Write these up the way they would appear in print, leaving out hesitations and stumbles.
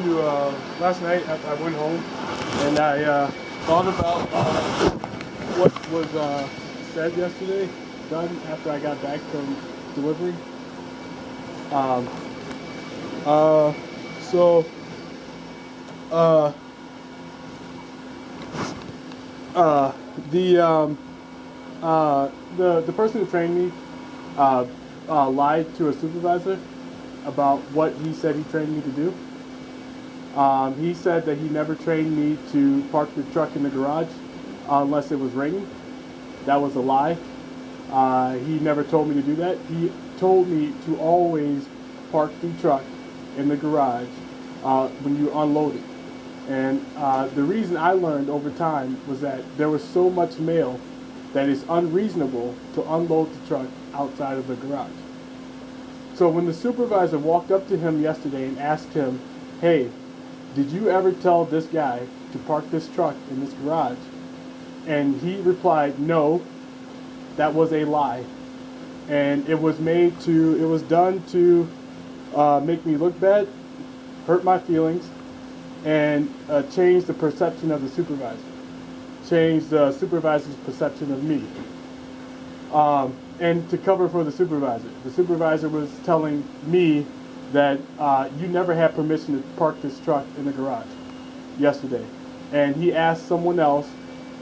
to last night after I went home, and I thought about what was said yesterday, done after I got back from delivery. Um, uh, so, uh, uh, the the person who trained me lied to a supervisor about what he said he trained me to do. He said that he never trained me to park the truck in the garage unless it was raining. That was a lie. He never told me to do that. He told me to always park the truck in the garage when you unload it. And the reason I learned over time was that there was so much mail that it's unreasonable to unload the truck outside of the garage. So when the supervisor walked up to him yesterday and asked him, hey, did you ever tell this guy to park this truck in this garage? And he replied, no, that was a lie. And it was done to make me look bad, hurt my feelings, and change the perception of the supervisor. Change the supervisor's perception of me. And to cover for the supervisor was telling me that you never had permission to park this truck in the garage yesterday. And he asked someone else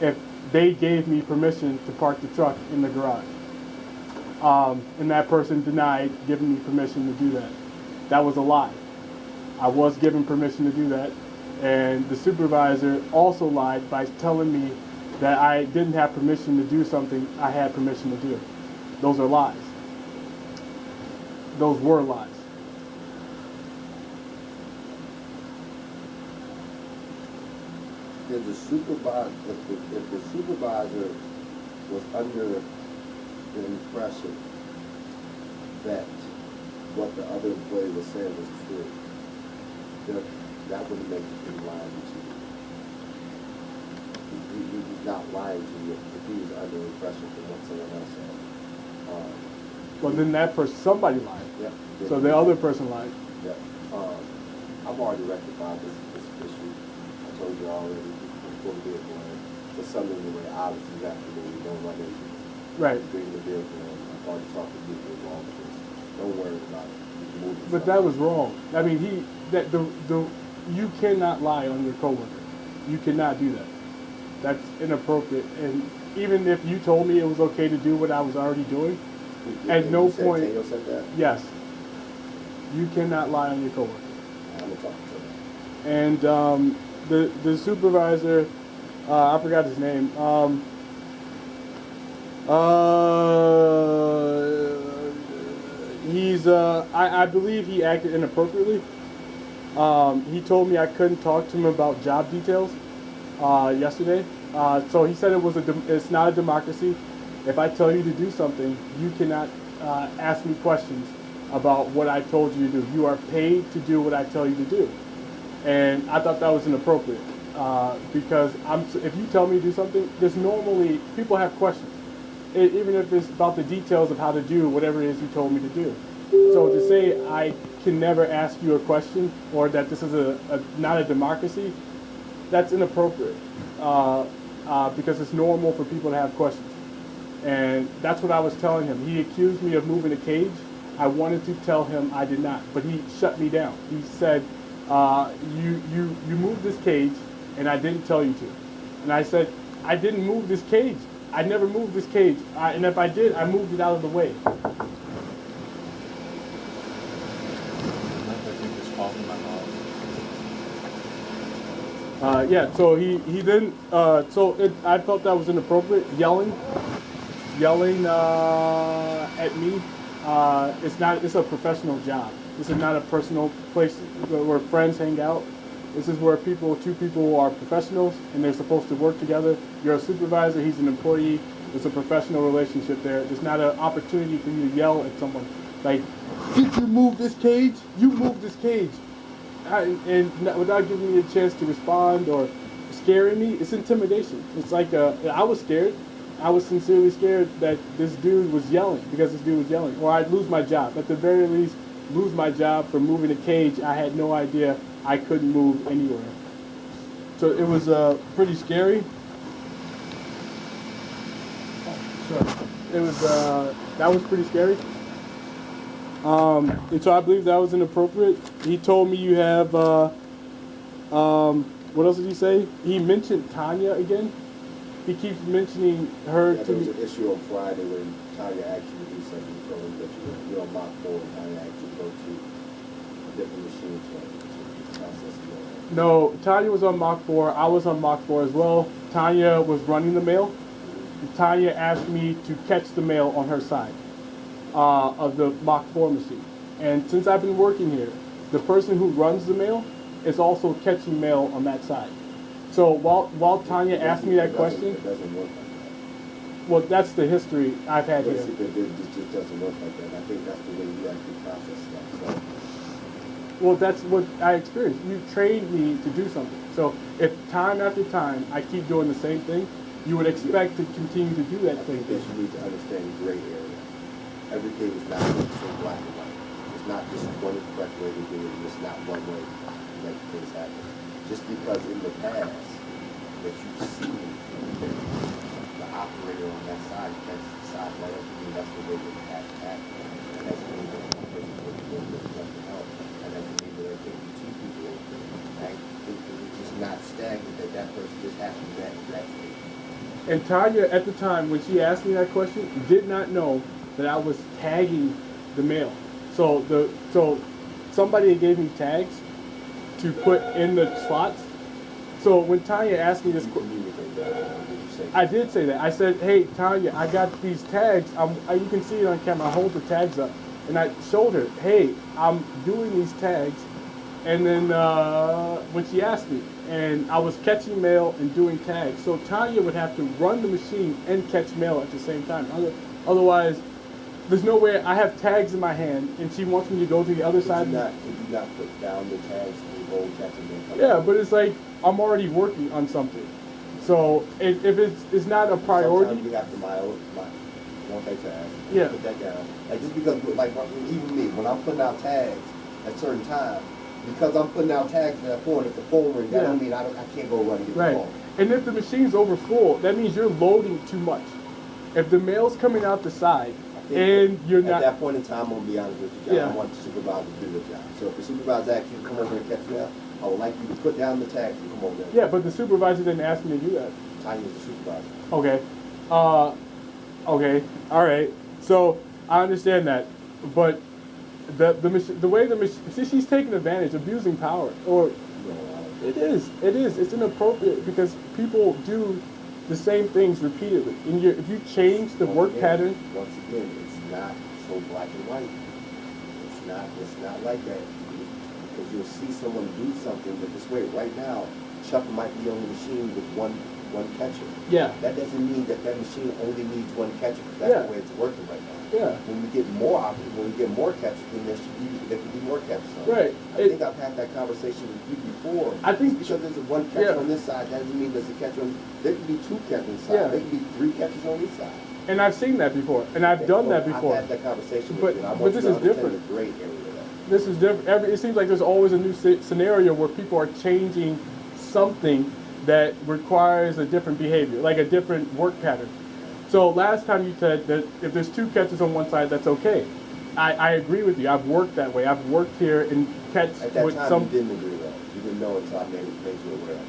if they gave me permission to park the truck in the garage. And that person denied giving me permission to do that. That was a lie. I was given permission to do that. And the supervisor also lied by telling me that I didn't have permission to do something I had permission to do. Those are lies. Those were lies. If the supervisor was under the impression that what the other employee was saying was true, then that wouldn't make him lying to you. He's not lying to you if he was under the impression from what someone else said. Well, then that person, somebody lied. Yeah. So the other person lied. Yeah. I've already rectified this issue. I told you already before the vehicle. For some of the way, obviously, you have to know you don't run into Right. bring the vehicle in. I've already talked to people involved with this. Don't worry about it. But that was wrong. I mean, you cannot lie on your coworker. You cannot do that. That's inappropriate. And even if you told me it was okay to do what I was already doing, at no point. Teo said that? Yes. You cannot lie on your coworker. I'm gonna talk to And him. the supervisor, I forgot his name. I believe he acted inappropriately. He told me I couldn't talk to him about job details yesterday. So he said it's not a democracy. If I tell you to do something, you cannot ask me questions about what I told you to do. You are paid to do what I tell you to do. And I thought that was inappropriate because if you tell me to do something, there's normally, people have questions. Even if it's about the details of how to do whatever it is you told me to do. So to say I can never ask you a question or that this is not a democracy, that's inappropriate because it's normal for people to have questions. And that's what I was telling him. He accused me of moving a cage. I wanted to tell him I did not, but he shut me down. He said, you moved this cage and I didn't tell you to. And I said, I didn't move this cage. I never moved this cage. And if I did, I moved it out of the way. Yeah, so he didn't, I felt that was inappropriate. Yelling at me, it's a professional job. This is not a personal place where friends hang out. This is where two people are professionals and they're supposed to work together. You're a supervisor, he's an employee. It's a professional relationship there. There's not an opportunity for you to yell at someone. Like, did you move this cage? You moved this cage. And without giving me a chance to respond or scaring me, it's intimidation. It's like, I was scared. I was sincerely scared that this dude was yelling, or I'd lose my job. At the very least, lose my job for moving a cage I had no idea I couldn't move anywhere. So it was pretty scary. Sure. It was that was pretty scary. And so I believe that was inappropriate. He told me you have what else did he say? He mentioned Tanya again. He keeps mentioning her Yeah, to there was me. an issue on Friday when Tanya asked you to do something. You told him that you're on Mach 4 and Tanya asked you to go to a different machine to process the mail. No, Tanya was on Mach 4. I was on Mach 4 as well. Tanya was running the mail. Tanya asked me to catch the mail on her side of the Mach 4 machine. And since I've been working here, the person who runs the mail is also catching mail on that side. So while Tanya asked me that question, It doesn't work like that. well, that's the history I've had But here. see, it just doesn't work like that. And I think that's the way you actually process stuff. So, Well, that's what I experienced. You trained me to do something. So if time after time I keep doing the same thing, you would expect to continue to do that I thing. think that you need to understand the gray area. Everything is not so black and white. It's not just one correct way to do it. It's not one way to make things happen. Just because in the past that you've seen the operator on that side catches the side right up, I mean, that's the way that it has to happen. And that's the way that the person will be able to help. And that's the way that I think you teach people, right? It's just not stagnant that that person just happens to that way. And Tanya, at the time when she asked me that question, did not know that I was tagging the mail. So somebody gave me tags to put in the slots. So when Tanya asked me this, I did say that. I said, "Hey, Tanya, I got these tags. You can see it on camera. I hold the tags up, and I showed her, hey, I'm doing these tags." And then when she asked me, and I was catching mail and doing tags, so Tanya would have to run the machine and catch mail at the same time. Otherwise, there's no way. I have tags in my hand, and she wants me to go to the other side. Could you not put down the tags and hold catch and then come Yeah, back? but it's like I'm already working on something. So if it's not a priority, Sometimes we have to one thing to ask. Yeah. Put that down. Like just because, like even me, when I'm putting out tags at certain times, because I'm putting out tags at that point, if the phone rings, that Yeah. don't mean I can't go run and get right. the phone. And if the machine's over full, that means you're loading too much. If the mail's coming out the side and you're At not, that point in time, I'm gonna be honest with you, John. Yeah. I want the supervisor to do the job. So if the supervisor asks you to come over and catch me up, I would like you to put down the tags and come over there. yeah, but the supervisor didn't ask me to do that. Tanya's the supervisor. Okay. Okay. All right. So I understand that, but the way the machine, see, she's taking advantage, abusing power, or You know, it is. It's inappropriate because people do the same things repeatedly. And if you change the work pattern, Once again, it's not so black and white. It's not like that. Because you'll see someone do something that this way. Right now, Chuck might be on the machine with one catcher. yeah, That doesn't mean that machine only needs one catcher, because that's Yeah. the way it's working right now. yeah, When we get more catchers, then there could be more catchers on. right. I think I've had that conversation with you before. I think- because there's one catcher Yeah. on this side, that doesn't mean there's a catcher on. There could be two catchers on this side. Yeah. There could be three catchers on this side. And I've seen that before, and I've done that before. I've had that conversation But- with you. And I but want this you to is understand different. the gray area of that. This is different. It seems like there's always a new scenario where people are changing something that requires a different behavior, like a different work pattern. So last time you said that if there's two catches on one side, that's okay. I agree with you. I've worked that way. I've worked here and catch At that with time, some. you didn't agree with that. You didn't know until I made you aware of it.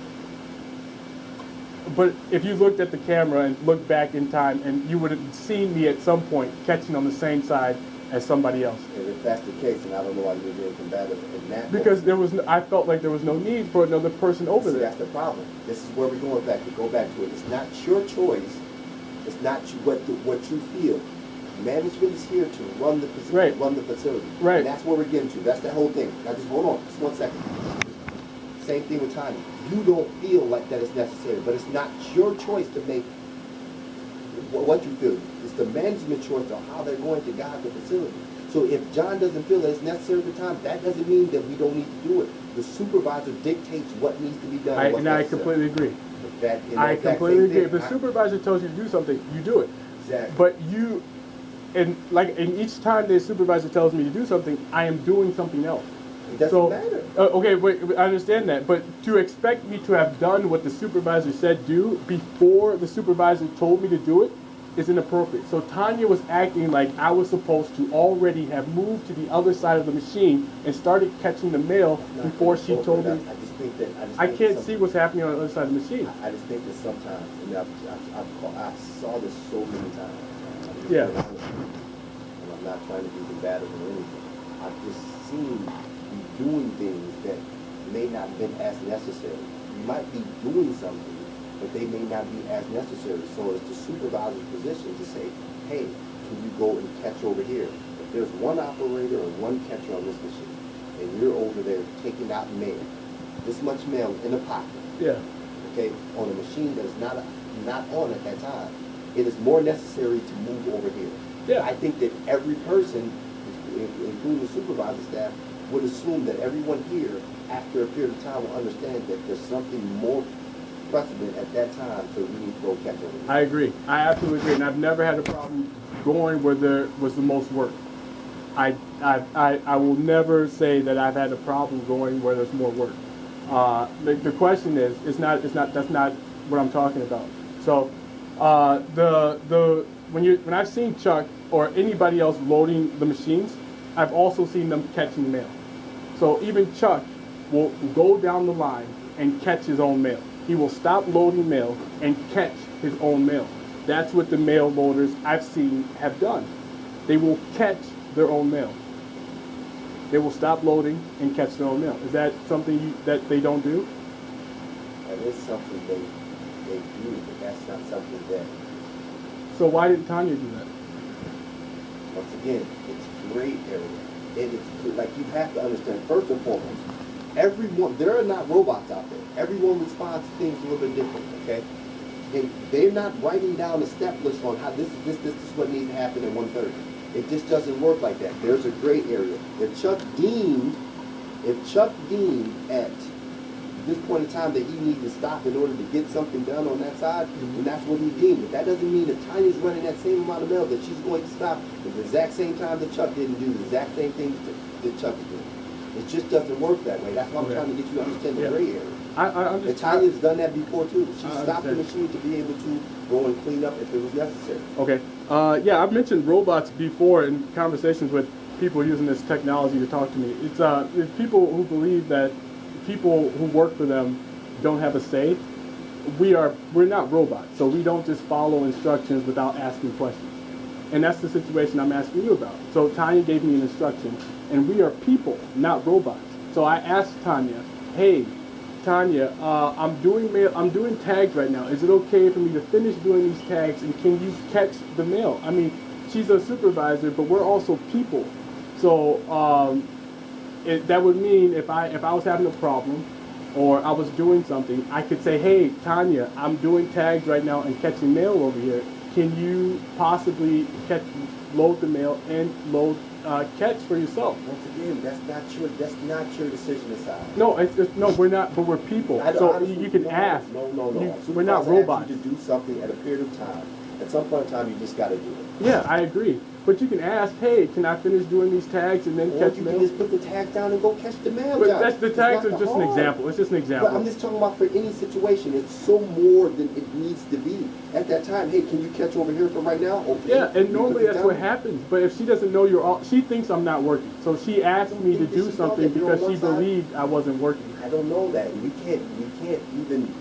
But if you looked at the camera and looked back in time, and you would have seen me at some point catching on the same side as somebody else. And if that's the case, then I don't know why you're being combative in that. Because I felt like there was no need for another person over See, there. that's the problem. This is where we're going back to. Go back to it. It's not your choice. It's not what you feel. Management is here to run the Right. run the facility. Right. And that's where we're getting to. That's the whole thing. Now just hold on, just 1 second. Same thing with Tanya. You don't feel like that is necessary, but it's not your choice to make what you feel. It's the management choice on how they're going to guide the facility. So if John doesn't feel that it's necessary at the time, that doesn't mean that we don't need to do it. The supervisor dictates what needs to be done. and what's And I necessary. completely agree. In I that exact completely same agree. thing, If the supervisor tells you to do something, you do it. Exactly. But and each time the supervisor tells me to do something, I am doing something else. It doesn't matter. Okay, wait, I understand that, but to expect me to have done what the supervisor said do before the supervisor told me to do it is inappropriate. So Tanya was acting like I was supposed to already have moved to the other side of the machine and started catching the mail before she told me. I just think that I can't see what's happening on the other side of the machine. I just think that sometimes, and I saw this so many times. Yeah. And I'm not trying to be combative or anything. I've just seen you doing things that may not have been as necessary. You might be doing something, but they may not be as necessary. So it's the supervisor's position to say, hey, can you go and catch over here? If there's one operator or one catcher on this machine, and you're over there taking out mail, this much mail in a pocket, Yeah. okay, on a machine that is not on at that time, it is more necessary to move over here. Yeah. I think that every person, including the supervisor staff, would assume that everyone here, after a period of time, will understand that there's something more precedent at that time, so we need to go catch over here. I agree. I absolutely agree, and I've never had a problem going where there was the most work. I will never say that I've had a problem going where there's more work. The question is, that's not what I'm talking about. So, when I've seen Chuck or anybody else loading the machines, I've also seen them catching mail. So even Chuck will go down the line and catch his own mail. He will stop loading mail and catch his own mail. That's what the mail loaders I've seen have done. They will catch their own mail. They will stop loading and catch their own mail. Is that something that they don't do? That is something they do, but that's not something that, So why didn't Tanya do that? once again, it's gray area. And it's like, you have to understand, first and foremost, everyone, there are not robots out there. Everyone responds to things a little bit different, okay? And they're not writing down a step list on how this is what needs to happen at 1:30. It just doesn't work like that. There's a gray area. If Chuck deemed at this point in time that he needed to stop in order to get something done on that side, then that's what he deemed. But that doesn't mean if Tanya's running that same amount of mail that she's going to stop at the exact same time that Chuck didn't do the exact same thing that Chuck is doing. It just doesn't work that way. That's why I'm trying to get you to understand the gray area. I And understand. Tanya's done that before too. She stopped the understand. machine to be able to go and clean up if it was necessary. Okay. Yeah, I've mentioned robots before in conversations with people using this technology to talk to me. It's people who believe that people who work for them don't have a say. We're not robots, so we don't just follow instructions without asking questions. And that's the situation I'm asking you about. So Tanya gave me an instruction, and we are people, not robots. So I asked Tanya, hey, Tanya, I'm doing tags right now. Is it okay for me to finish doing these tags, and can you catch the mail? I mean, she's a supervisor, but we're also people. So that would mean if I was having a problem or I was doing something, I could say, hey, Tanya, I'm doing tags right now and catching mail over here. Can you possibly load the mail and catch for yourself? Once again, that's not your decision to decide. No, no, we're not, but we're people. So you can ask. No. We're not Supervisor robots. asks you to do something at a period of time. At some point in time, you just got to do it. Yeah, I agree. But you can ask, hey, can I finish doing these tags and then Or catch you mail? can just put the tag down and go catch the mail. But Josh. the It's tags not are just an hard. example. It's just an example. But I'm just talking about for any situation. It's so more than it needs to be. At that time, hey, can you catch over here for right now? Okay. Yeah, and You normally put it that's what down. happens. But if she doesn't know she thinks I'm not working. So she asked me to do something because she believed I wasn't working. I don't know that. We can't even.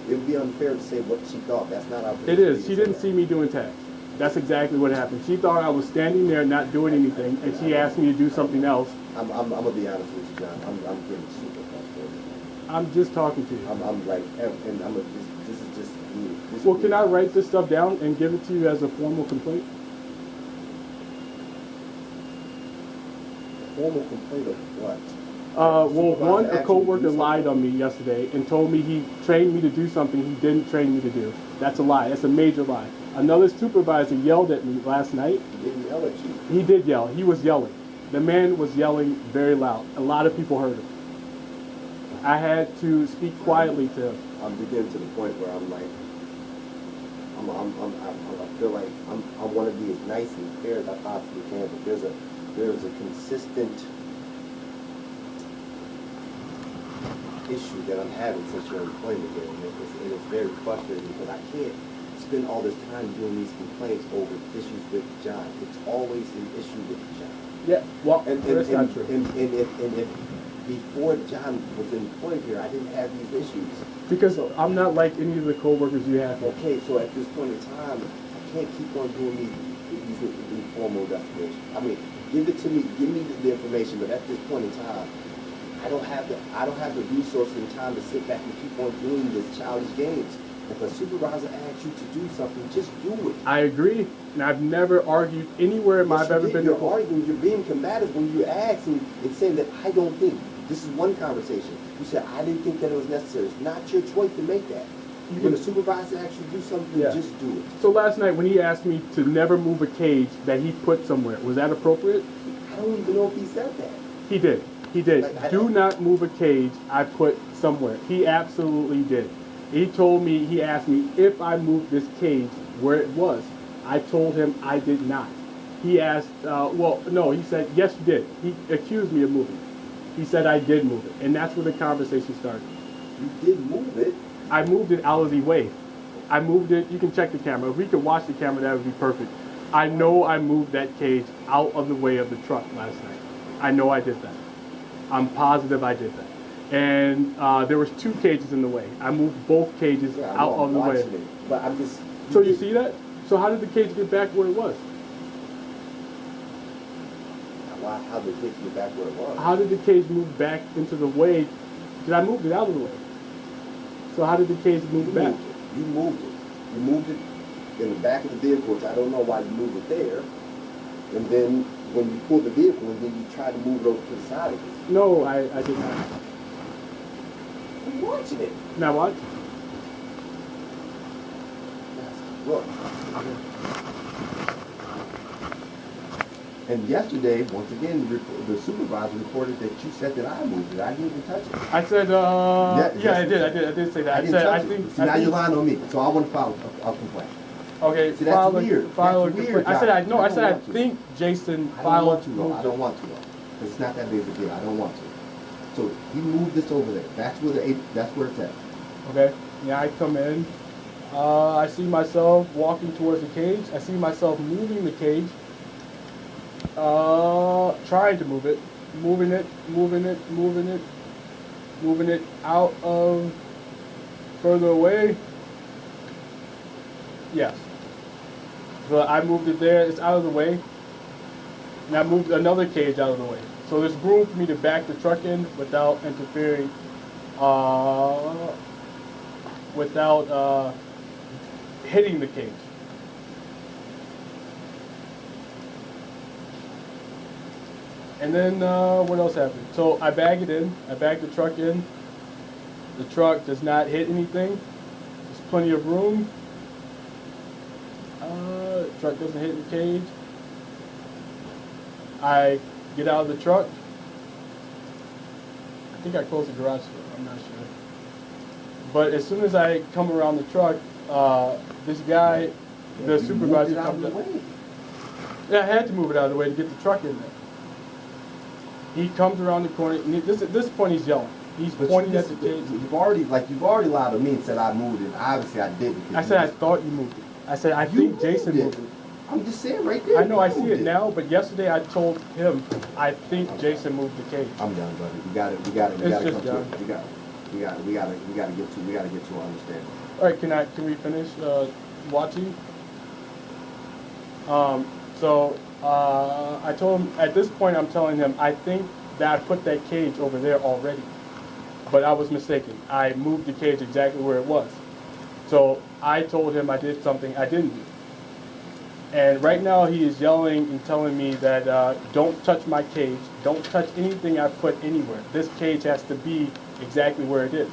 It would be unfair to say what she thought. That's not our position. It is. She didn't see me doing tags. That's exactly what happened. She thought I was standing there not doing anything, and she asked me to do something else. I'm gonna be honest with you, John. I'm getting super frustrated. I'm just talking to you. I'm like, and this is just me. Well, can I write this stuff down and give it to you as a formal complaint? A formal complaint of what? Well, one, a Supervisor coworker asked you to do lied on something? me yesterday and told me he trained me to do something he didn't train me to do. That's a lie. That's a major lie. Another supervisor yelled at me last night. He didn't yell at you. He did yell. He was yelling. The man was yelling very loud. A lot of people heard him. I had to speak quietly to him. I'm getting to the point where I'm like, I feel like I want to be as nice and fair as I possibly can, but there's a consistent issue that I'm having since your employment here, and it's very frustrating because I can't spend all this time doing these complaints over issues with John. It's always an issue with John. Yeah, well, And that's not true. if before John was employed here, I didn't have these issues. Because I'm not like any of the coworkers you have. Okay, so at this point in time, I can't keep on doing these informal investigations. I mean, give it to me, give me the information, but at this point in time, I don't have the resources and time to sit back and keep on doing this childish games. If a supervisor asks you to do something, just do it. I agree, and I've never argued anywhere in my Yes, I've ever been. You're arguing, you're being combative when you ask and saying that I don't think. This is one conversation. You said I didn't think that it was necessary. It's not your choice to make that. When a supervisor asks you to do something, Yeah. just do it. So last night when he asked me to never move a cage that he put somewhere, was that appropriate? I don't even know if he said that. He did. He did. Like, Do not move a cage I put somewhere. He absolutely did. He told me, he asked me if I moved this cage where it was. I told him I did not. He asked, well, no, he said, yes, you did. He accused me of moving it. He said I did move it. And that's where the conversation started. You did move it. I moved it out of the way. I moved it, you can check the camera. If we could watch the camera, that would be perfect. I know I moved that cage out of the way of the truck last night. I know I did that. I'm positive I did that. And there was 2 cages in the way. I moved both cages Yeah, I out know, of the I'm way. watching it, but I'm just. So you see that? So how did the cage get back where it was? How did it get back where it was? How did the cage move back into the way? Did I move it out of the way? So how did the cage move back? You moved it. You moved it in the back of the vehicle, which I don't know why you moved it there. And then when you pulled the vehicle, and then you tried to move it over to the side of it. No, I did not. I'm watching it. Now what? Look. And yesterday, once again, the supervisor reported that you said that I moved it. I didn't even touch it. I said, yeah, I did say that. I I didn't said, touch I think. it. See, now you're lying on me, so I want to file a complaint. Okay, See, that's file weird. file That's a weird, complaint. I said, Josh. I I said, I don't want to. think Jason I don't filed. want to, though. I don't want to, though. It's not that big of a deal. I don't want to. So he moved this over there. That's where it's at. Okay, yeah, I come in. I see myself walking towards the cage. I see myself moving the cage. Trying to move it, moving it out of further away. Yes. But I moved it there, it's out of the way. And I moved another cage out of the way. So there's room for me to back the truck in without interfering, without hitting the cage. And then what else happened? So I bag it in. I bag the truck in. The truck does not hit anything. There's plenty of room. The truck doesn't hit the cage. I get out of the truck. I think I closed the garage door. I'm not sure. But as soon as I come around the truck, this guy, the supervisor, comes up. Yeah, I had to move it out of the way to get the truck in there. He comes around the corner. And at this point, he's yelling. He's pointing at the cage. You've already lied to me and said I moved it. Obviously, I didn't. I said I thought you moved it. I said I think Jason moved it. I'm just saying right there. I know I see it now, but yesterday I told him I think Jason moved the cage. I'm done, buddy. We got to It's come just to it. We got to get to an understanding. All right, can we finish watching? I told him, at this point I'm telling him, I think that I put that cage over there already. But I was mistaken. I moved the cage exactly where it was. So I told him I did something I didn't do. And right now he is yelling and telling me that don't touch my cage, don't touch anything I put anywhere. This cage has to be exactly where it is.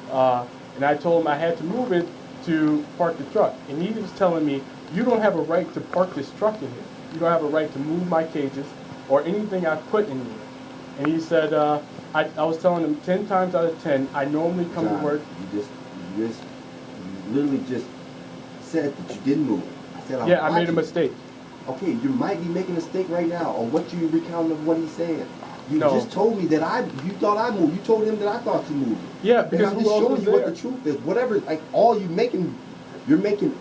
And I told him I had to move it to park the truck. And he was telling me, you don't have a right to park this truck in here. You don't have a right to move my cages or anything I put in here. And he said, I was telling him 10 times out of 10, I normally come John, to work. You literally just said that you didn't move. I said, Yeah, I made a mistake. okay, you might be making a mistake right now on what you recounting of what he's saying. You No. just told me that you thought I moved. You told him that I thought you moved. Yeah, And because I'm who just else showing was you what there? the truth is. Whatever, like you're making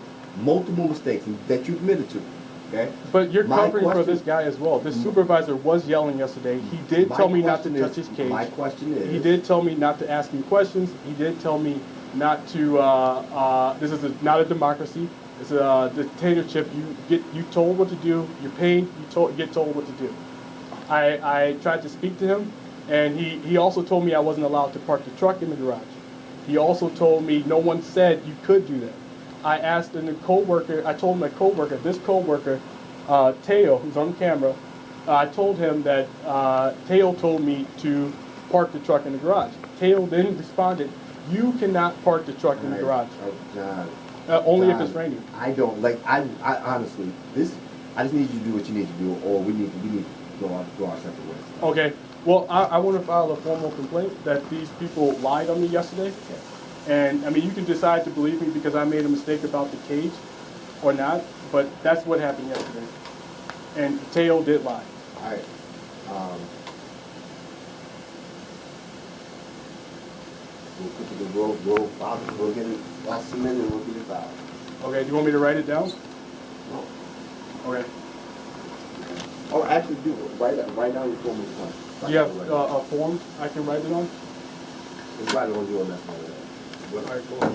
multiple mistakes that you admitted to. Okay. But you're My covering for question- this guy as well. This supervisor was yelling yesterday. He did My tell me not to question touch is- his cage. My question is. He did tell me not to ask him questions. He did tell me not to. This is not a democracy. It's a dictatorship. You told what to do. You're paid. You get told what to do. I tried to speak to him, and he also told me I wasn't allowed to park the truck in the garage. He also told me no one said you could do that. I asked the coworker. I told my coworker, this coworker, Teo, who's on camera. I told him that Teo told me to park the truck in the garage. Teo then responded, "You cannot park the truck in the garage. John, Only if John, it's raining." I don't like. I honestly, I just need you to do what you need to do, or we need to go our separate ways. Okay. Well, I want to file a formal complaint that these people lied on me yesterday. And I mean, you can decide to believe me because I made a mistake about the cage or not, but that's what happened yesterday. And Teo did lie. All right. We'll get it. I'll submit it and we'll get it filed. Okay, do you want me to write it down? No. Okay. Oh, actually, do write down your form of complaint. Do you have a form I can write it on? Just write it on your mess. All right, cool.